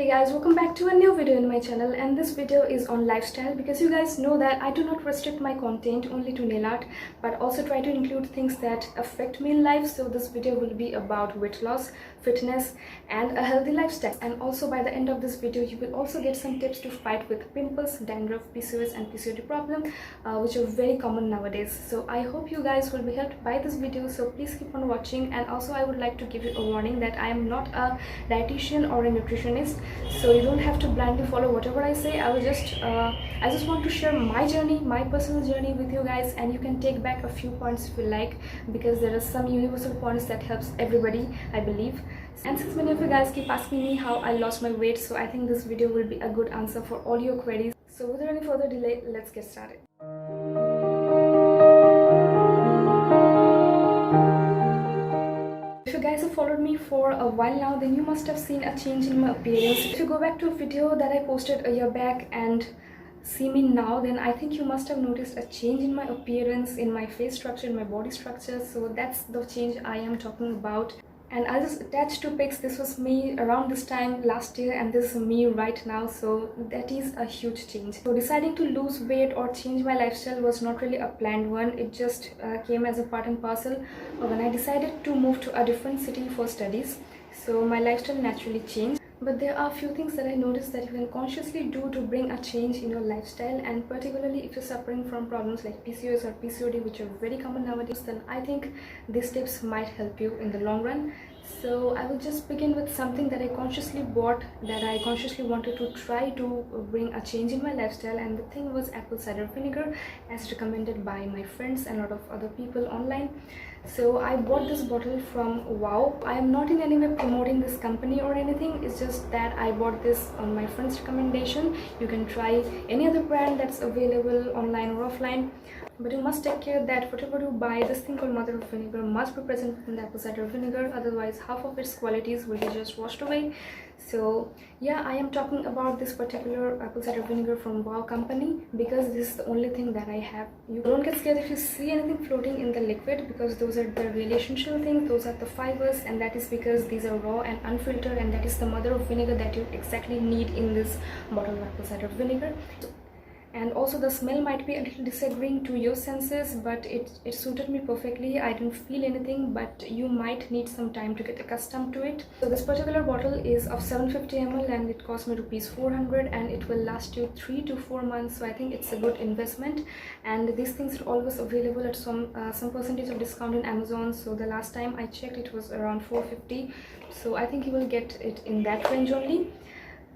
Hey guys, welcome back to a new video in my channel, and this video is on lifestyle because you guys know that I do not restrict my content only to nail art but also try to include things that affect me in life. So this video will be about weight loss, fitness and a healthy lifestyle. And also by the end of this video you will also get some tips to fight with pimples, dandruff, PCOS and PCOD problem which are very common nowadays. So I hope you guys will be helped by this video, so please keep on watching. And also I would like to give you a warning that I am not a dietitian or a nutritionist, so you don't have to blindly follow whatever I say. I just want to share my journey, my personal journey with you guys, and you can take back a few points if you like, because there are some universal points that helps everybody, I believe. And since many of you guys keep asking me how I lost my weight, so I think this video will be a good answer for all your queries. So without any further delay, let's get started. If you guys have followed me for a while now, then you must have seen a change in my appearance. If you go back to a video that I posted a year back and see me now, then I think you must have noticed a change in my appearance, in my face structure, in my body structure. So that's the change I am talking about. And I'll just attach two pics. This was me around this time last year and this is me right now, so that is a huge change. So deciding to lose weight or change my lifestyle was not really a planned one. It just came as a part and parcel when I decided to move to a different city for studies. So my lifestyle naturally changed. But there are a few things that I noticed that you can consciously do to bring a change in your lifestyle, and particularly if you're suffering from problems like PCOS or PCOD, which are very common nowadays, then I think these tips might help you in the long run. So I will just begin with something that I consciously bought, that I consciously wanted to try to bring a change in my lifestyle, and the thing was apple cider vinegar, as recommended by my friends and a lot of other people online. So I bought this bottle from Wow. I am not in any way promoting this company or anything, it's just that I bought this on my friend's recommendation. You can try any other brand that's available online or offline, but you must take care that whatever you buy, this thing called mother of vinegar must be present within the apple cider vinegar, otherwise half of its qualities will be just washed away. So yeah, I am talking about this particular apple cider vinegar from Wow company because this is the only thing that I have. You don't get scared if you see anything floating in the liquid, because those are the really essential things, those are the fibers, and that is because these are raw and unfiltered, and that is the mother of vinegar that you exactly need in this bottle of apple cider vinegar. And also the smell might be a little disagreeing to your senses, but it suited me perfectly. I didn't feel anything, but you might need some time to get accustomed to it. So this particular bottle is of 750 ml and it cost me ₹400, and it will last you 3 to 4 months. So I think it's a good investment, and these things are always available at some percentage of discount in Amazon. So the last time I checked it was around $450, so I think you will get it in that range only.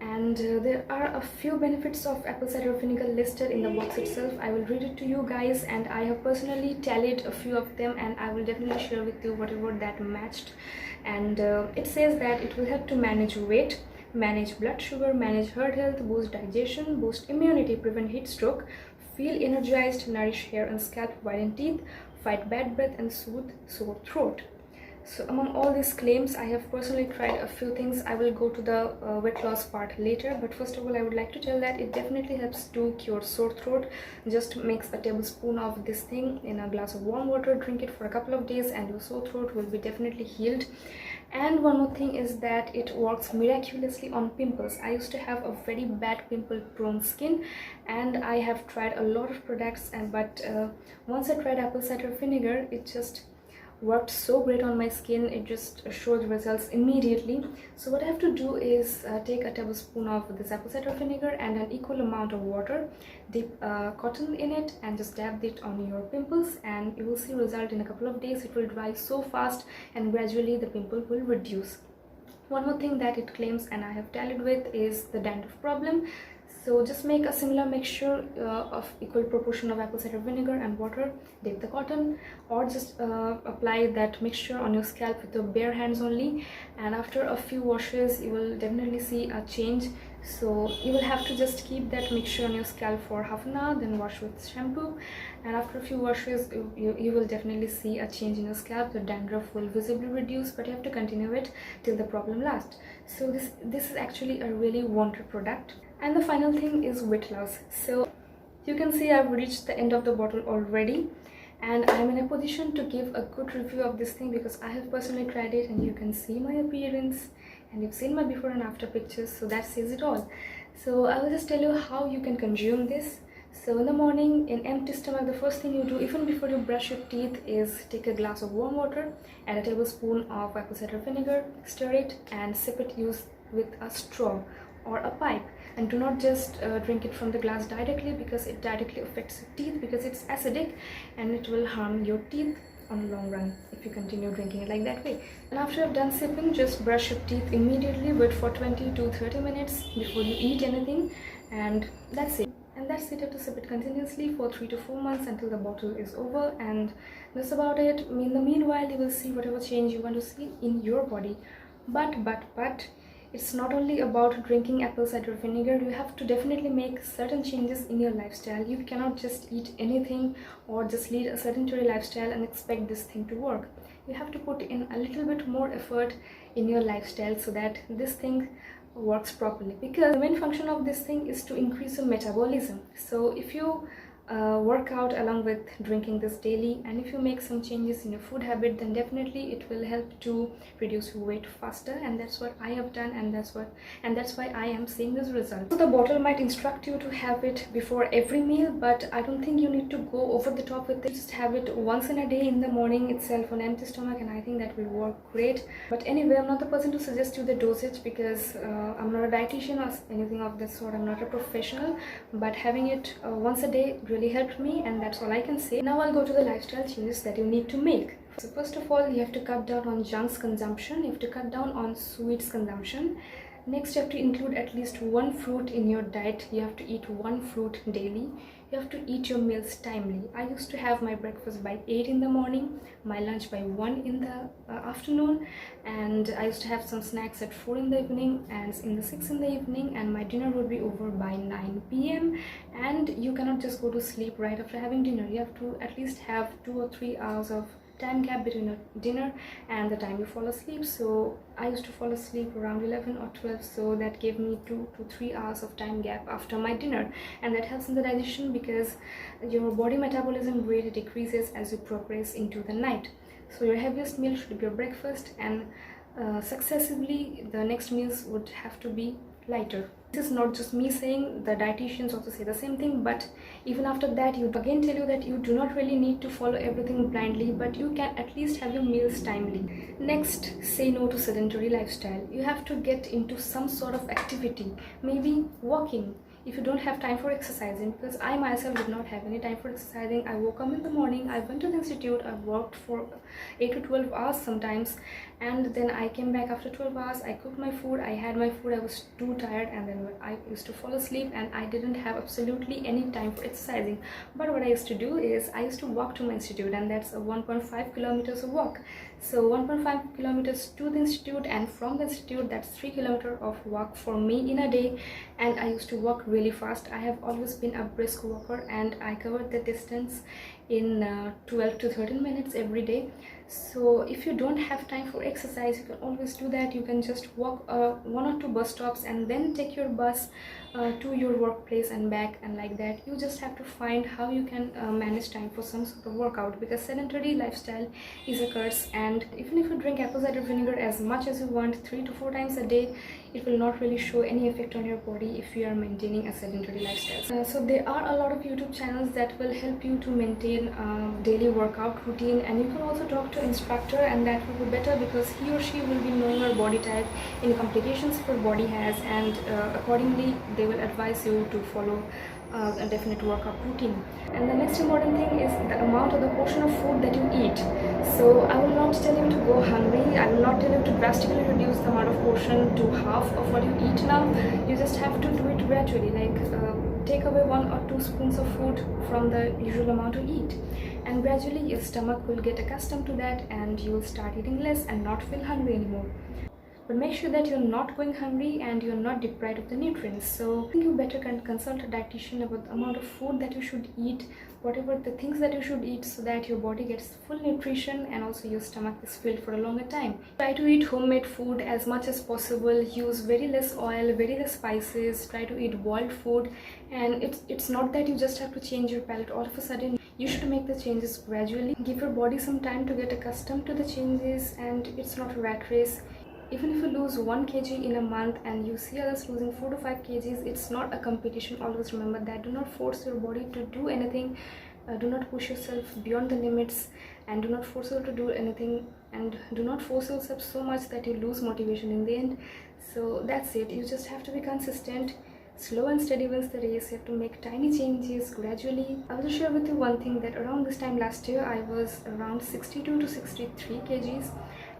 And there are a few benefits of apple cider vinegar listed in the box itself. I will read it to you guys, and I have personally tallied a few of them, and I will definitely share with you whatever that matched. And it says that it will help to manage weight, manage blood sugar, manage heart health, boost digestion, boost immunity, prevent heat stroke, feel energized, nourish hair and scalp, whiten teeth, fight bad breath and soothe sore throat. So among all these claims, I have personally tried a few things. I will go to the weight loss part later, but first of all I would like to tell that it definitely helps to cure sore throat. Just mix a tablespoon of this thing in a glass of warm water, drink it for a couple of days, and your sore throat will be definitely healed. And one more thing is that it works miraculously on pimples. I used to have a very bad pimple prone skin, and I have tried a lot of products, but once I tried apple cider vinegar, it just worked so great on my skin. It just showed results immediately. So what I have to do is take a tablespoon of this apple cider vinegar and an equal amount of water, dip cotton in it and just dab it on your pimples, and you will see result in a couple of days. It will dry so fast and gradually the pimple will reduce. One more thing that it claims and I have tallied with is the dandruff problem. So just make a similar mixture of equal proportion of apple cider vinegar and water, dip the cotton, or just apply that mixture on your scalp with your bare hands only, and after a few washes you will definitely see a change. So you will have to just keep that mixture on your scalp for half an hour, then wash with shampoo, and after a few washes you will definitely see a change in your scalp. The dandruff will visibly reduce, but you have to continue it till the problem lasts. So this is actually a really wanted product. And the final thing is weight loss. So you can see I've reached the end of the bottle already, and I'm in a position to give a good review of this thing because I have personally tried it, and you can see my appearance and you've seen my before and after pictures, so that says it all. So I will just tell you how you can consume this. So in the morning, in empty stomach, the first thing you do even before you brush your teeth is take a glass of warm water, add a tablespoon of apple cider vinegar, stir it and sip it use with a straw or a pipe. And do not just drink it from the glass directly, because it directly affects your teeth, because it's acidic and it will harm your teeth on the long run if you continue drinking it like that way. And after you're done sipping, just brush your teeth immediately, wait for 20 to 30 minutes before you eat anything, and that's it. And that's it. You have to sip it continuously for 3 to 4 months until the bottle is over, and that's about it. In the meanwhile, you will see whatever change you want to see in your body. But it's not only about drinking apple cider vinegar. You have to definitely make certain changes in your lifestyle. You cannot just eat anything or just lead a sedentary lifestyle and expect this thing to work. You have to put in a little bit more effort in your lifestyle so that this thing works properly, because the main function of this thing is to increase your metabolism. So if you work out along with drinking this daily, and if you make some changes in your food habit, then definitely it will help to reduce your weight faster. And that's what I have done, and that's why I am seeing this result. So the bottle might instruct you to have it before every meal, but I don't think you need to go over the top with it. Just have it once in a day in the morning itself on empty stomach, and I think that will work great. But anyway, I'm not the person to suggest you the dosage, because I'm not a dietitian or anything of this sort. I'm not a professional, but having it once a day really helped me, and that's all I can say. Now I'll go to the lifestyle changes that you need to make. So first of all, you have to cut down on junks consumption. You have to cut down on sweets consumption. Next, you have to include at least one fruit in your diet. You have to eat one fruit daily. You have to eat your meals timely. I used to have my breakfast by 8 in the morning, my lunch by 1 in the afternoon, and I used to have some snacks at 4 in the evening and in the 6 in the evening, and my dinner would be over by 9 p.m. And you cannot just go to sleep right after having dinner. You have to at least have 2 or 3 hours of time gap between your dinner and the time you fall asleep. So I used to fall asleep around 11 or 12, so that gave me 2 to 3 hours of time gap after my dinner, and that helps in the digestion, because your body metabolism rate decreases as you progress into the night. So your heaviest meal should be your breakfast, and successively the next meals would have to be lighter. This is not just me saying, the dietitians also say the same thing, but even after that, you again tell you that you do not really need to follow everything blindly, but you can at least have your meals timely. Next, say no to sedentary lifestyle. You have to get into some sort of activity, maybe walking. If you don't have time for exercising, because I myself did not have any time for exercising. I woke up in the morning, I went to the institute, I worked for 8 to 12 hours sometimes, and then I came back after 12 hours, I cooked my food, I had my food, I was too tired, and then I used to fall asleep, and I didn't have absolutely any time for exercising. But what I used to do is, I used to walk to my institute, and that's a 1.5 kilometers of walk. So 1.5 kilometers to the institute, and from the institute, that's 3 kilometers of walk for me in a day. And I used to walk really fast. I have always been a brisk walker, and I covered the distance in 12 to 13 minutes every day. So if you don't have time for exercise, you can always do that. You can just walk 1 or 2 bus stops and then take your bus to your workplace and back, and like that. You just have to find how you can manage time for some sort of workout, because sedentary lifestyle is a curse. And even if you drink apple cider vinegar as much as you want, 3 to 4 times a day, it will not really show any effect on your body if you are maintaining a sedentary lifestyle. So there are a lot of YouTube channels that will help you to maintain daily workout routine, and you can also talk to instructor, and that will be better, because he or she will be knowing your body type, any complications your body has, and accordingly they will advise you to follow a definite workout routine. And the next important thing is the amount or the portion of food that you eat. So I will not tell you to go hungry. I will not tell you to drastically reduce the amount of portion to half of what you eat now. You just have to do it gradually, like take away 1 or 2 spoons of food from the usual amount you eat, and gradually your stomach will get accustomed to that, and you will start eating less and not feel hungry anymore. But make sure that you're not going hungry and you're not deprived of the nutrients. So I think you better can consult a dietitian about the amount of food that you should eat, whatever the things that you should eat, so that your body gets full nutrition and also your stomach is filled for a longer time. Try to eat homemade food as much as possible. Use very less oil, very less spices. Try to eat boiled food, and it's not that you just have to change your palate all of a sudden. You should make the changes gradually. Give your body some time to get accustomed to the changes, and it's not a rat race. Even if you lose 1 kg in a month and you see others losing 4 to 5 kgs, it's not a competition. Always remember that. Do not force your body to do anything. Do not push yourself beyond the limits, and do not force yourself to do anything, and do not force yourself so much that you lose motivation in the end. So that's it. You just have to be consistent. Slow and steady wins the race. You have to make tiny changes gradually. I will share with you one thing, that around this time last year I was around 62 to 63 kgs,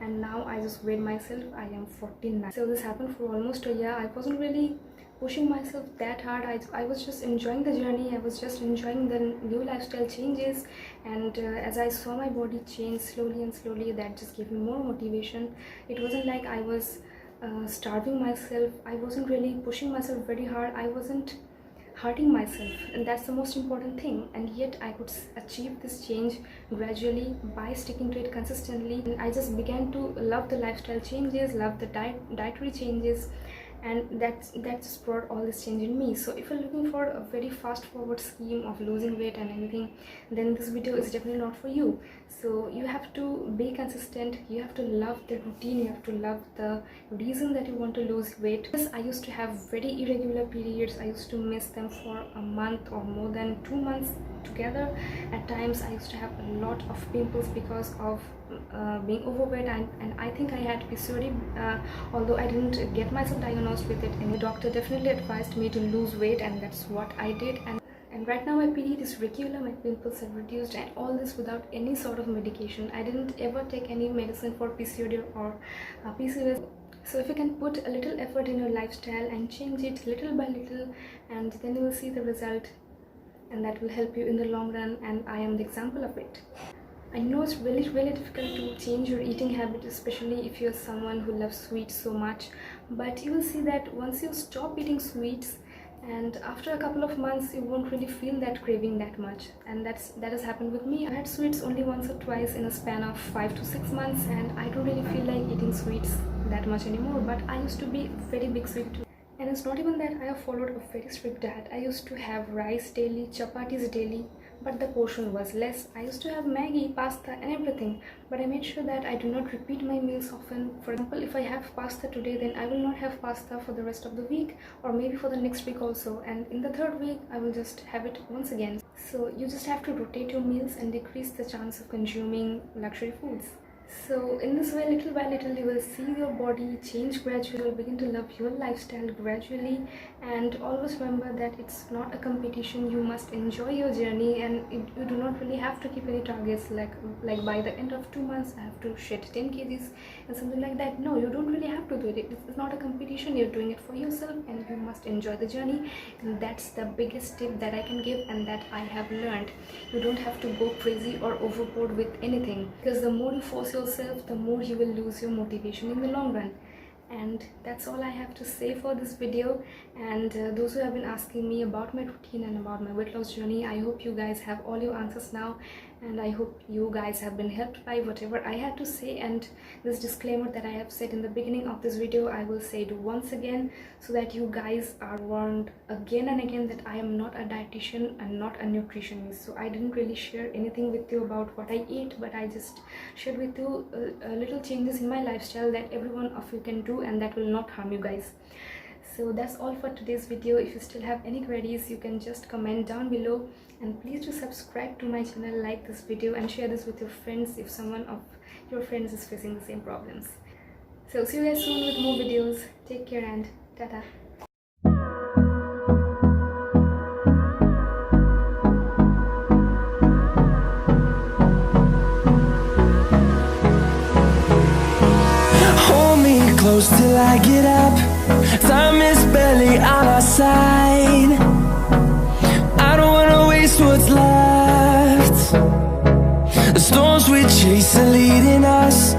and now I just weighed myself. I am 49. So this happened for almost a year. I wasn't really pushing myself that hard. I was just enjoying the journey. I was just enjoying the new lifestyle changes, and as I saw my body change slowly and slowly, that just gave me more motivation. It wasn't like I was starving myself. I wasn't really pushing myself very hard. I wasn't hurting myself, and that's the most important thing. And yet I could achieve this change gradually by sticking to it consistently, and I just began to love the lifestyle changes, love the dietary changes, and that just brought all this change in me. So if you're looking for a very fast forward scheme of losing weight and anything, then this video is definitely not for you. So you have to be consistent. You have to love the routine. You have to love the reason that you want to lose weight. Yes, I used to have very irregular periods. I used to miss them for a month or more than 2 months together. At times I used to have a lot of pimples because of being overweight, and I think I had PCOD, although I didn't get myself diagnosed with it. And the doctor definitely advised me to lose weight, and that's what I did. And right now my period is regular, my pimples have reduced, and all this without any sort of medication. I didn't ever take any medicine for PCOD or PCOS. So if you can put a little effort in your lifestyle and change it little by little, and then you will see the result, and that will help you in the long run, and I am the example of it. I know it's really difficult to change your eating habit, especially if you're someone who loves sweets so much, but you will see that once you stop eating sweets, and after a couple of months, you won't really feel that craving that much. And that has happened with me. I had sweets only once or twice in a span of 5 to 6 months, and I don't really feel like eating sweets that much anymore. But I used to be a very big sweet tooth. And it's not even that I have followed a very strict diet. I used to have rice daily, chapatis daily, but the portion was less. I used to have Maggi, pasta and everything, but I made sure that I do not repeat my meals often. For example, if I have pasta today, then I will not have pasta for the rest of the week, or maybe for the next week also, and in the 3rd week I will just have it once again. So you just have to rotate your meals and decrease the chance of consuming luxury foods. So in this way, little by little, you will see your body change gradually. You will begin to love your lifestyle gradually, and always remember that it's not a competition. You must enjoy your journey, and you do not really have to keep any targets like by the end of 2 months I have to shed 10 kgs and something like that. No, you don't really have to do it. It's not a competition. You're doing it for yourself, and you must enjoy the journey. And that's the biggest tip that I can give, and that I have learned. You don't have to go crazy or overboard with anything, because the more you force yourself, the more you will lose your motivation in the long run. And that's all I have to say for this video. And those who have been asking me about my routine and about my weight loss journey, I hope you guys have all your answers now, and I hope you guys have been helped by whatever I had to say. And this disclaimer that I have said in the beginning of this video, I will say it once again, so that you guys are warned again and again that I am not a dietitian and not a nutritionist. So I didn't really share anything with you about what I eat, but I just shared with you little changes in my lifestyle that every one of you can do, and that will not harm you guys. So that's all for today's video. If you still have any queries, you can just comment down below, and please do subscribe to my channel, like this video, and share this with your friends if someone of your friends is facing the same problems. So see you guys soon with more videos. Take care and tata. Close till I get up. Time is barely on our side. I don't wanna waste what's left. The storms we chase are leading us